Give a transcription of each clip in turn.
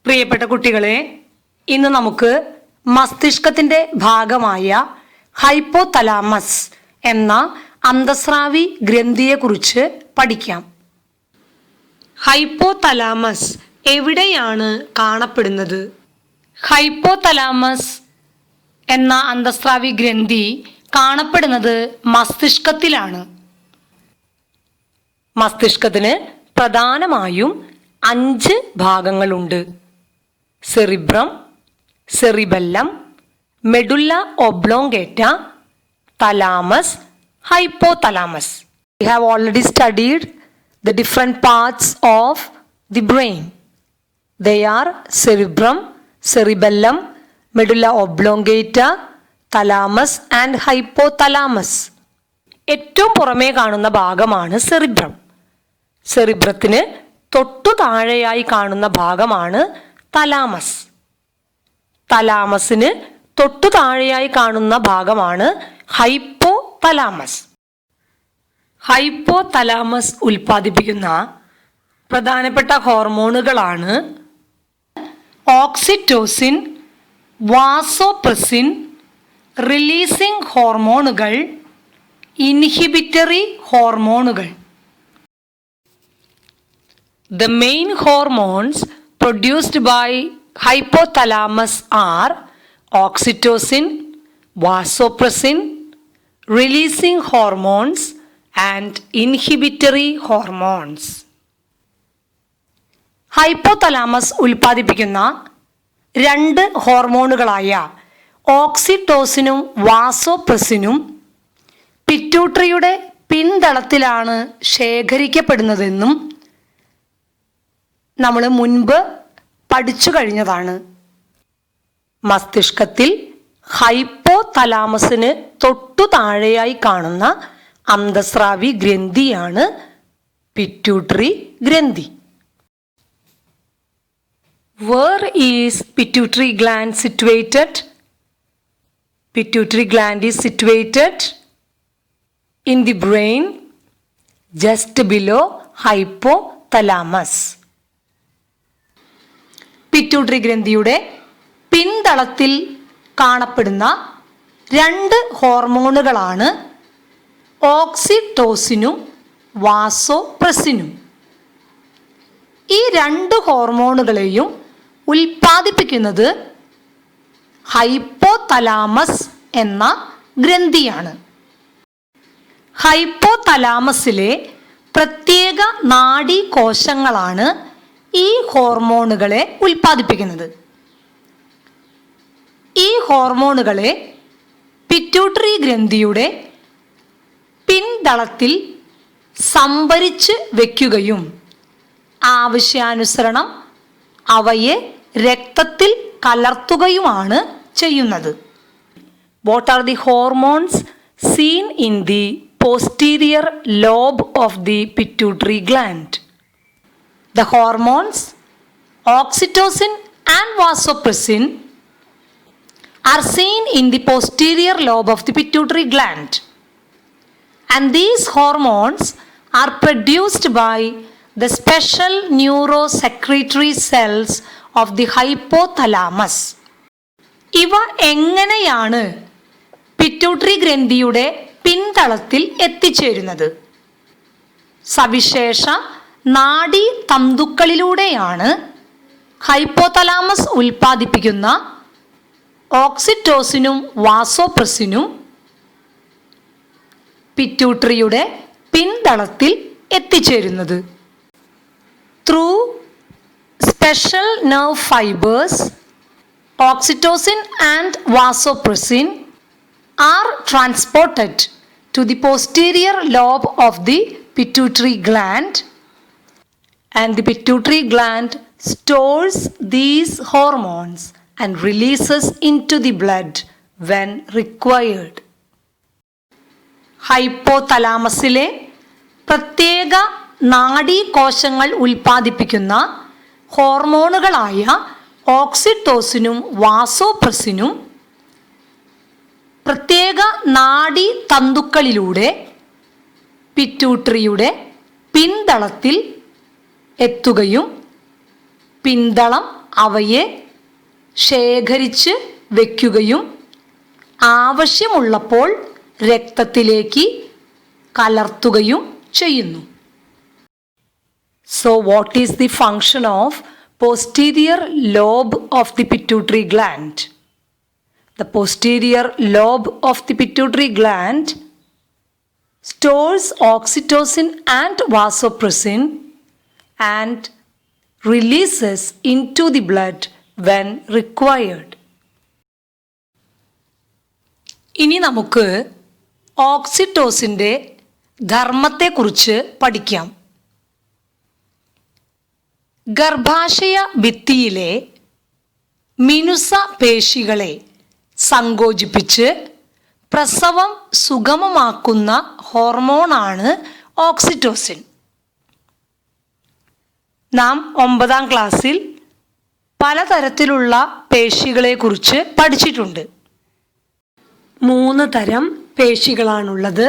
പ്രിയപ്പെട്ട കുട്ടികളെ, ഇന്ന് നമുക്ക് മസ്തിഷ്കത്തിന്റെ ഭാഗമായ ഹൈപ്പോതലാമസ് എന്ന അന്തസ്രാവി ഗ്രന്ഥിയെക്കുറിച്ച് പഠിക്കാം. ഹൈപ്പോതലാമസ് എവിടെയാണ് കാണപ്പെടുന്നത്? ഹൈപ്പോതലാമസ് എന്ന അന്തസ്രാവി ഗ്രന്ഥി കാണപ്പെടുന്നത് മസ്തിഷ്കത്തിലാണ്. മസ്തിഷ്കത്തിന് പ്രധാനമായും 5 ഭാഗങ്ങളുണ്ട്. Cerebrum, cerebellum, medulla oblongata, thalamus, hypothalamus. We have already studied the different parts of the brain. They are cerebrum, cerebellum, medulla oblongata, thalamus and hypothalamus. ഏറ്റവും പുറമേ കാണുന്ന ഭാഗമാണ് സെറിബ്രം. സെറിബ്രത്തിന് തൊട്ടു താഴെയായി കാണുന്ന ഭാഗമാണ് തലാമസ്. തലാമസിന് തൊട്ടു താഴെയായി കാണുന്ന ഭാഗമാണ് ഹൈപ്പോതലാമസ്. ഹൈപ്പോതലാമസ് ഉൽപ്പാദിപ്പിക്കുന്ന പ്രധാനപ്പെട്ട ഹോർമോണുകളാണ് ഓക്സിറ്റോസിൻ, വാസോപ്രസിൻ, റിലീസിംഗ് ഹോർമോണുകൾ, ഇൻഹിബിറ്ററി ഹോർമോണുകൾ. The main hormones produced by hypothalamus are oxytocin, vasopressin, releasing hormones and inhibitory hormones. Hypothalamus ഉൽപ്പാദിപ്പിക്കുന്ന 2 ഹോർമോണുകളായ ഓക്സിറ്റോസിനും വാസോപ്രസിനും പിറ്റ്യൂട്ടറിയുടെ പിൻതളത്തിലാണ് ശേഖരിക്കപ്പെടുന്നതെന്നും നമ്മൾ മുൻപ് പഠിച്ചു കഴിഞ്ഞതാണ്. മസ്തിഷ്കത്തിൽ ഹൈപ്പോതലാമസിന് തൊട്ടു താഴെയായി കാണുന്ന അന്തസ്രാവി ഗ്രന്ഥിയാണ് പിറ്റ്യൂട്ടറി ഗ്രന്ഥി. Where is pituitary gland situated? Pituitary gland is situated in the brain just below hypothalamus. Pituitary ഗ്രന്ഥിയുടെ പിൻതളത്തിൽ കാണപ്പെടുന്ന 2 ഹോർമോണുകളാണ് ഓക്സിറ്റോസിനും വാസോപ്രസിനും. ഈ 2 ഹോർമോണുകളെയും ഉൽപ്പാദിപ്പിക്കുന്നത് ഹൈപ്പോതലാമസ് എന്ന ഗ്രന്ഥിയാണ്. ഹൈപ്പോതലാമസിലെ പ്രത്യേക നാഡീകോശങ്ങളാണ് ഈ ഹോർമോണുകളെ ഉൽപ്പാദിപ്പിക്കുന്നത്. ഈ ഹോർമോണുകളെ പിറ്റ്യൂട്ടറി ഗ്രന്ഥിയുടെ പിൻതളത്തിൽ സംഭരിച്ച് വയ്ക്കുകയും ആവശ്യാനുസരണം അവയെ രക്തത്തിൽ കലർത്തുകയുമാണ് ചെയ്യുന്നത്. What are the hormones seen in the posterior lobe of the pituitary gland? The hormones oxytocin and vasopressin are seen in the posterior lobe of the pituitary gland, and these hormones are produced by the special neurosecretory cells of the hypothalamus. ഇവ എങ്ങനെയാണ് pituitary ഗ്രന്ഥിയുടെ പിൻതളത്തിൽ എത്തിച്ചേരുന്നത്? സവിശേഷ നാഡീ തന്തുക്കളിലൂടെയാണ് hypothalamus ഉൽപ്പാദിപ്പിക്കുന്ന ഓക്സിറ്റോസിനും വാസോപ്രസിനും പിറ്റ്യൂട്ടറിയുടെ പിൻതളത്തിൽ എത്തിച്ചേരുന്നത്. Through special nerve fibers, oxytocin and vasopressin are transported to the posterior lobe of the pituitary gland, and the pituitary gland stores these hormones and releases into the blood when required. ഹൈപ്പോതലാമസിലെ പ്രത്യേക നാഡീകോശങ്ങൾ ഉൽപ്പാദിപ്പിക്കുന്ന ഹോർമോണുകളായ ഓക്സിറ്റോസിനും വാസോപ്രസിനും പ്രത്യേക നാഡീ തന്തുക്കളിലൂടെ പിറ്റ്യൂട്ടറിയുടെ പിൻതളത്തിൽ എത്തുകയും പിന്തളം അവയെ ശേഖരിച്ച് വയ്ക്കുകയും ആവശ്യമുള്ളപ്പോൾ രക്തത്തിലേക്ക് കലർത്തുകയും ചെയ്യുന്നു. So what is the function of posterior lobe of the pituitary gland? The posterior lobe of the pituitary gland stores oxytocin and vasopressin and releases into the blood when required. ഇനി നമുക്ക് ഓക്സിറ്റോസിൻ്റെ ധർമ്മത്തെക്കുറിച്ച് പഠിക്കാം. ഗർഭാശയ ഭിത്തിയിലെ മിനുസ പേശികളെ സങ്കോചിപ്പിച്ച് പ്രസവം സുഗമമാക്കുന്ന ഹോർമോണാണ് ഓക്സിറ്റോസിൻ. നാം 9ാം ക്ലാസ്സിൽ പലതരത്തിലുള്ള പേശികളെക്കുറിച്ച് പഠിച്ചിട്ടുണ്ട്. 3 തരം പേശികളാണുള്ളത്.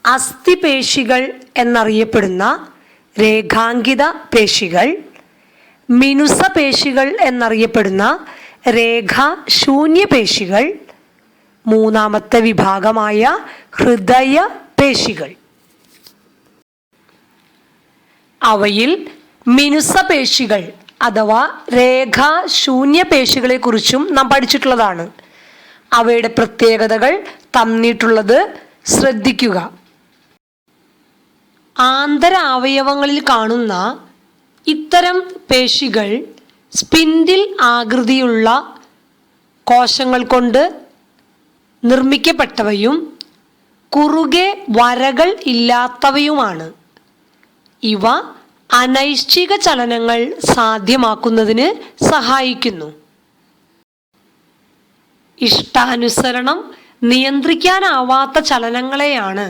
അസ്ഥിപേശികൾ എന്നറിയപ്പെടുന്ന രേഖാങ്കിത പേശികൾ, മിനുസ പേശികൾ എന്നറിയപ്പെടുന്ന രേഖാശൂന്യ പേശികൾ, 3ാമത്തെ വിഭാഗമായ ഹൃദയ പേശികൾ. അവയിൽ മിനുസ പേശികൾ അഥവാ രേഖാശൂന്യ പേശികളെ കുറിച്ചും നാം പഠിച്ചിട്ടുള്ളതാണ്. അവയുടെ പ്രത്യേകതകൾ തന്നിട്ടുള്ളത് ശ്രദ്ധിക്കുക. ആന്തരാവയവങ്ങളിൽ കാണുന്ന ഇത്തരം പേശികൾ സ്പിൻഡിൽ ആകൃതിയുള്ള കോശങ്ങൾ കൊണ്ട് നിർമ്മിക്കപ്പെട്ടവയും കുറുകെ വരകൾ ഇല്ലാത്തവയുമാണ്. ഇവ അനൈശ്ചിക ചലനങ്ങൾ സാധ്യമാക്കുന്നതിന് സഹായിക്കുന്നു. ഇഷ്ടാനുസരണം നിയന്ത്രിക്കാനാവാത്ത ചലനങ്ങളെയാണ്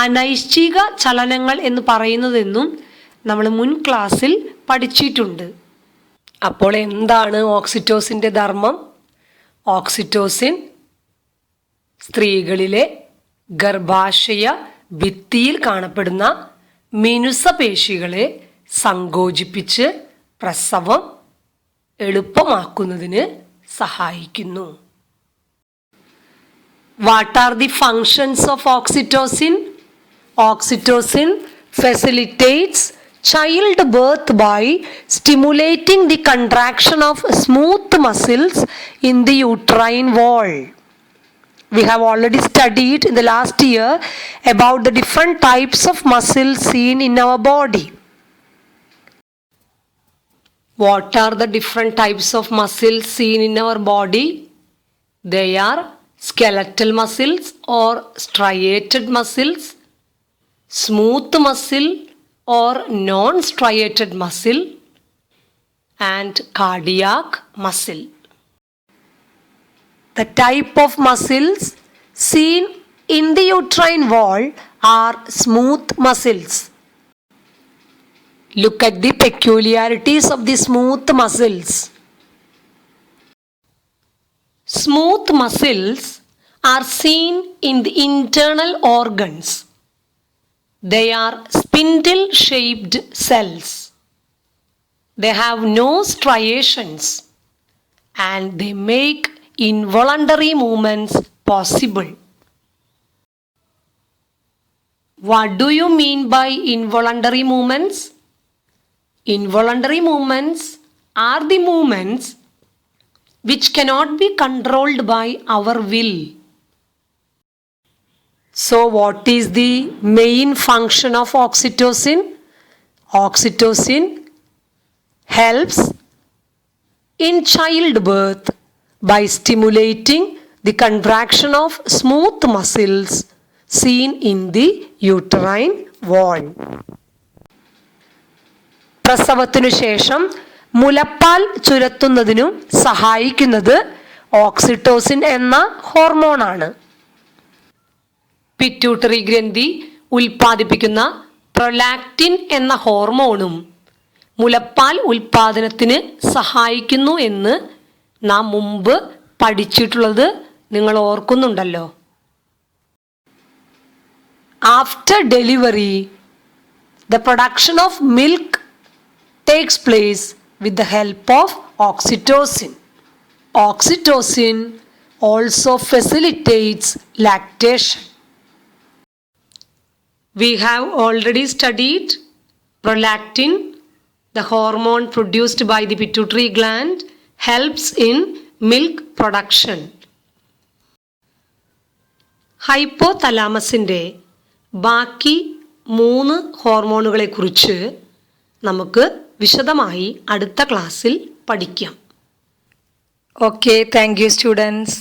അനൈശ്ചിക ചലനങ്ങൾ എന്ന് പറയുന്നതെന്നും നമ്മൾ മുൻ ക്ലാസ്സിൽ പഠിച്ചിട്ടുണ്ട്. അപ്പോൾ എന്താണ് ഓക്സിറ്റോസിൻ്റെ ധർമ്മം? ഓക്സിറ്റോസിൻ സ്ത്രീകളിലെ ഗർഭാശയ ഭിത്തിയിൽ കാണപ്പെടുന്ന മിനുസ പേശികളെ സങ്കോചിപ്പിച്ച് പ്രസവം എളുപ്പമാക്കുന്നതിന് സഹായിക്കുന്നു. What are the functions of oxytocin? Oxytocin facilitates childbirth by stimulating the contraction of smooth muscles in the uterine wall. We have already studied in the last year about the different types of muscles seen in our body. What are the different types of muscles seen in our body? They are skeletal muscles or striated muscles, smooth muscle or non-striated muscle, and cardiac muscle. The type of muscles seen in the uterine wall are smooth muscles. Look at the peculiarities of the smooth muscles. Smooth muscles are seen in the internal organs. They are spindle-shaped cells. They have no striations and they make involuntary movements possible. What do you mean by involuntary movements? Involuntary movements are the movements which cannot be controlled by our will. So what is the main function of oxytocin? Oxytocin helps in childbirth by stimulating the contraction of smooth muscles seen in the uterine wall. പ്രസവത്തിനു ശേഷം മുലപ്പാൽ ചുരത്തുന്നതിനും സഹായിക്കുന്നത് oxytocin എന്ന ഹോർമോണാണ്. Pituitary ഗ്രന്ഥി ഉൽപ്പാദിപ്പിക്കുന്ന prolactin എന്ന ഹോർമോണും മുലപ്പാൽ ഉൽപ്പാദനത്തിന് സഹായിക്കുന്നു എന്ന് നാം മുമ്പ് പഠിച്ചിട്ടുള്ളത് നിങ്ങൾ ഓർക്കുന്നുണ്ടല്ലോ. After delivery, the production of milk takes place with the help of oxytocin. Oxytocin also facilitates lactation. We have already studied prolactin, the hormone produced by the pituitary gland, helps in milk production. ഹൈപ്പോതലാമസിൻ്റെ ബാക്കി 3 ഹോർമോണുകളെക്കുറിച്ച് നമുക്ക് വിശദമായി അടുത്ത ക്ലാസ്സിൽ പഠിക്കാം. Okay, thank you students.